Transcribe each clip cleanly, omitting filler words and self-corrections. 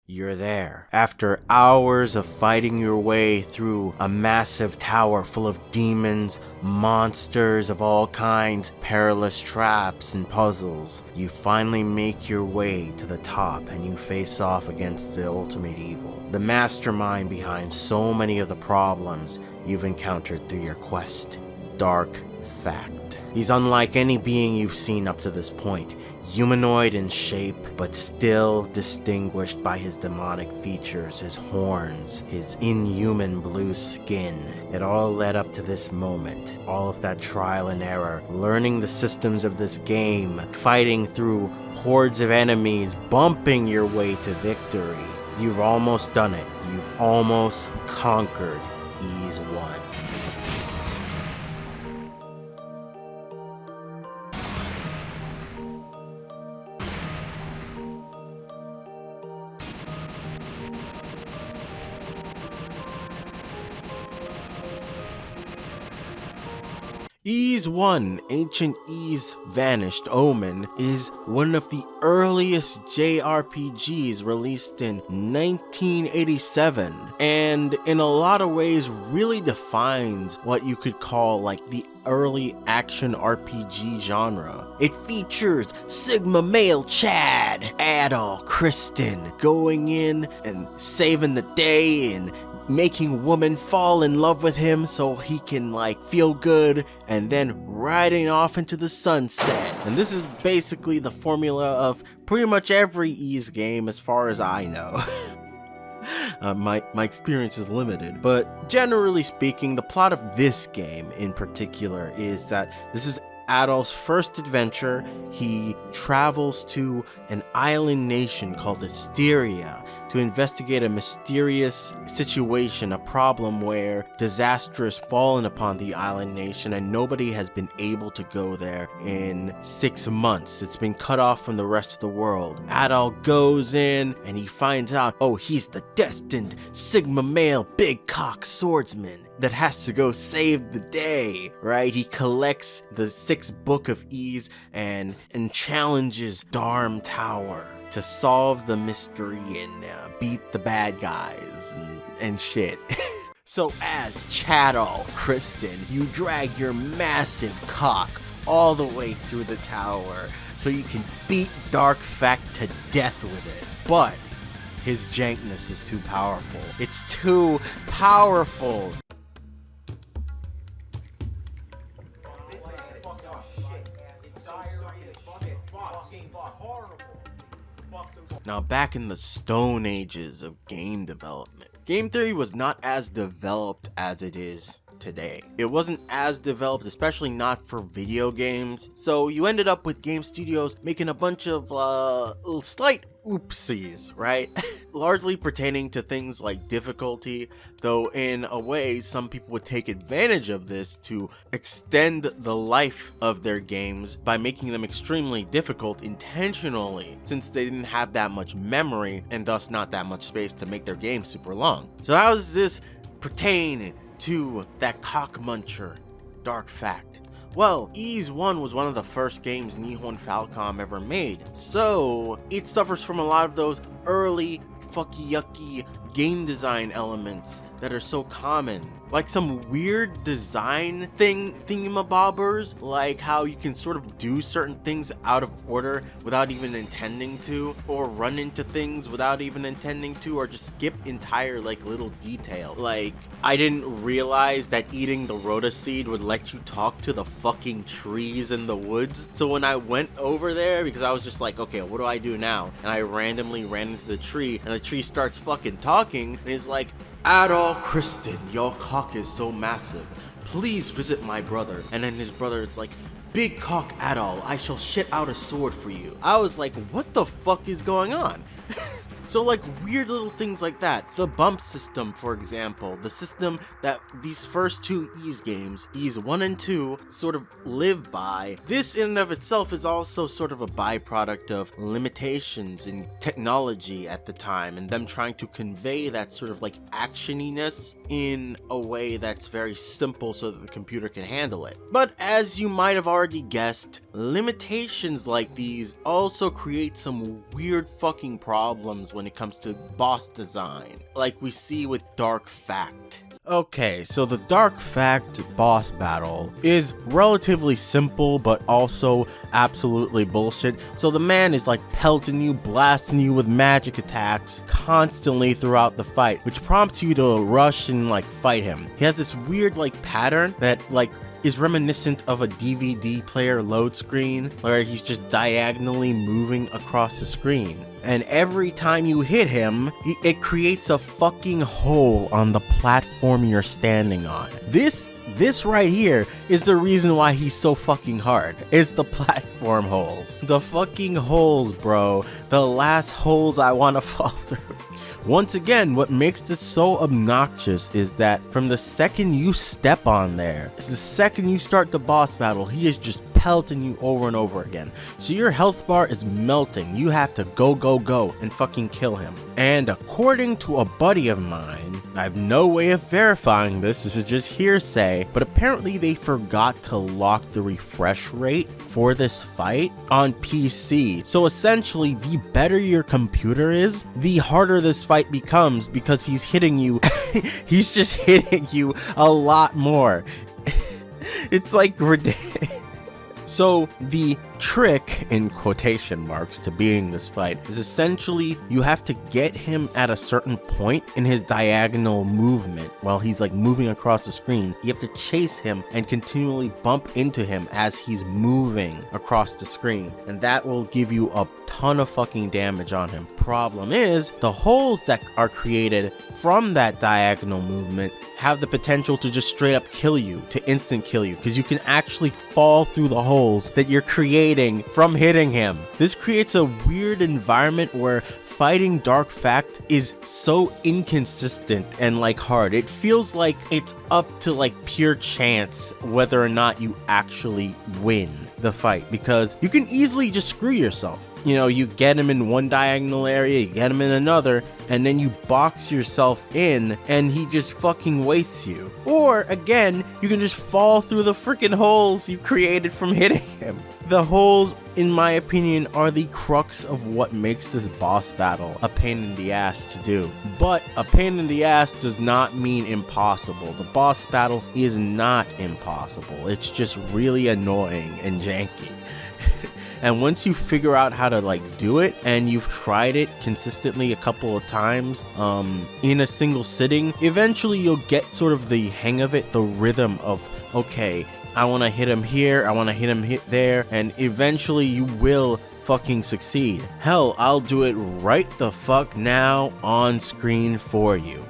You're there. After hours of fighting your way through a massive tower full of demons, monsters of all kinds, perilous traps, and puzzles, you finally make your way to the top and you face off against the ultimate evil, the mastermind behind so many of the problems you've encountered through your quest, Dark Fact. He's unlike any being you've seen up to this point. Humanoid in shape, but still distinguished by his demonic features, his horns, his inhuman blue skin. It all led up to this moment. All of that trial and error, learning the systems of this game, fighting through hordes of enemies, bumping your way to victory. You've almost done it. You've almost conquered Ys 1. Ys 1, Ancient Ys Vanished Omen, is one of the earliest JRPGs released in 1987, and in a lot of ways really defines what you could call like the early action RPG genre. It features Sigma male Chad, Adol, Kristen going in and saving the day and making women fall in love with him so he can like feel good, and then riding off into the sunset. And this is basically the formula of pretty much every Ys game as far as I know. My experience is limited, but generally speaking, the plot of this game in particular is that this is Adol's first adventure. He travels to an island nation called Asteria to investigate a mysterious situation, a problem where disaster has fallen upon the island nation and nobody has been able to go there in 6 months. It's been cut off from the rest of the world. Adol goes in and he finds out, oh, he's the destined Sigma male big cock swordsman that has to go save the day, right? He collects the 6th book of Ys and challenges Darm Tower to solve the mystery and beat the bad guys and shit. So as Chadol Kristen, you drag your massive cock all the way through the tower so you can beat Dark Fact to death with it. But his jankness is too powerful. It's too powerful. Now, back in the stone ages of game development, game theory was not as developed as it is today. It wasn't as developed, especially not for video games, so you ended up with game studios making a bunch of slight oopsies, right? Largely pertaining to things like difficulty, though in a way some people would take advantage of this to extend the life of their games by making them extremely difficult intentionally, since they didn't have that much memory and thus not that much space to make their game super long. So how does this pertain to that cock muncher, Dark Fact? Well, Ys 1 was one of the first games Nihon Falcom ever made, so it suffers from a lot of those early fucky yucky game design elements that are so common. Like some weird design thingamabobbers, like how you can sort of do certain things out of order without even intending to, or run into things without even intending to, or just skip entire like little detail. Like, I didn't realize that eating the Rhoda seed would let you talk to the fucking trees in the woods. So when I went over there, because I was just like, okay, what do I do now? And I randomly ran into the tree, and the tree starts fucking talking, and it's like, Adol Kristen, your cock is so massive. Please visit my brother. And then his brother is like, big cock Adol, I shall shit out a sword for you. I was like, what the fuck is going on? So like weird little things like that. The bump system, for example, the system that these first two Ys games, Ys 1 and 2, sort of live by. This in and of itself is also sort of a byproduct of limitations in technology at the time and them trying to convey that sort of like actioniness in a way that's very simple so that the computer can handle it. But as you might have already guessed, limitations like these also create some weird fucking problems when it comes to boss design, like we see with Dark Fact. Okay, so the Dark Fact boss battle is relatively simple, but also absolutely bullshit. So the man is like pelting you, blasting you with magic attacks constantly throughout the fight, which prompts you to rush and like fight him. He has this weird like pattern that like is reminiscent of a DVD player load screen, where he's just diagonally moving across the screen. And every time you hit him, it creates a fucking hole on the platform you're standing on. This right here is the reason why he's so fucking hard. It's the platform holes. The fucking holes, bro. The last holes I want to fall through. Once again, what makes this so obnoxious is that from the second you step on there, the second you start the boss battle, he is just pelting you over and over again. So your health bar is melting. You have to go and fucking kill him. And according to a buddy of mine, I have no way of verifying this is just hearsay, but apparently they forgot to lock the refresh rate for this fight on PC. So essentially, the better your computer is, the harder this fight becomes, because he's hitting you. He's just hitting you a lot more. It's like ridiculous. So the trick, in quotation marks, to beating this fight is essentially you have to get him at a certain point in his diagonal movement while he's like moving across the screen. You have to chase him and continually bump into him as he's moving across the screen, and that will give you a ton of fucking damage on him. Problem is, the holes that are created from that diagonal movement have the potential to just straight up kill you, to instant kill you, because you can actually fall through the holes that you're creating from hitting him. This creates a weird environment where fighting Dark Fact is so inconsistent and like hard. It feels like it's up to like pure chance whether or not you actually win the fight, because you can easily just screw yourself. You know, you get him in one diagonal area, you get him in another, and then you box yourself in and he just fucking wastes you. Or again, you can just fall through the freaking holes you created from hitting him. The holes, in my opinion, are the crux of what makes this boss battle a pain in the ass to do. But a pain in the ass does not mean impossible. The boss battle is not impossible. It's just really annoying and janky. And once you figure out how to like do it, and you've tried it consistently a couple of times in a single sitting, eventually you'll get sort of the hang of it, the rhythm of, okay, I want to hit him here, I want to hit him there, and eventually you will fucking succeed. Hell, I'll do it right the fuck now on screen for you.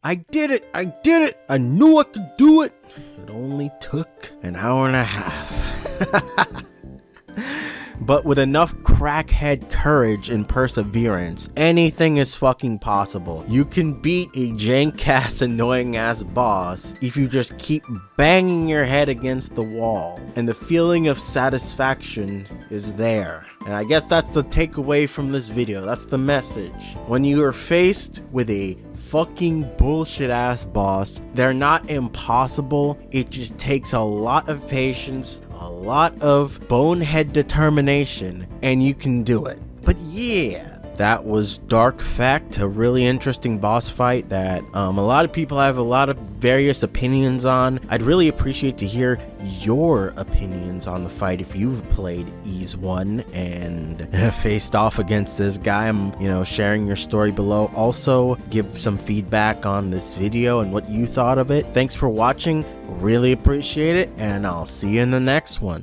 I did it! I did it! I knew I could do it! It only took an hour and a half. But with enough crackhead courage and perseverance, anything is fucking possible. You can beat a jank-ass, annoying-ass boss if you just keep banging your head against the wall. And the feeling of satisfaction is there. And I guess that's the takeaway from this video. That's the message. When you are faced with a fucking bullshit ass boss, they're not impossible. It just takes a lot of patience, a lot of bonehead determination, and you can do it. But yeah, that was Dark Fact, a really interesting boss fight that a lot of people have a lot of various opinions on. I'd really appreciate to hear your opinions on the fight if you've played Ys 1 and faced off against this guy. I'm, sharing your story below. Also, give some feedback on this video and what you thought of it. Thanks for watching. Really appreciate it, and I'll see you in the next one.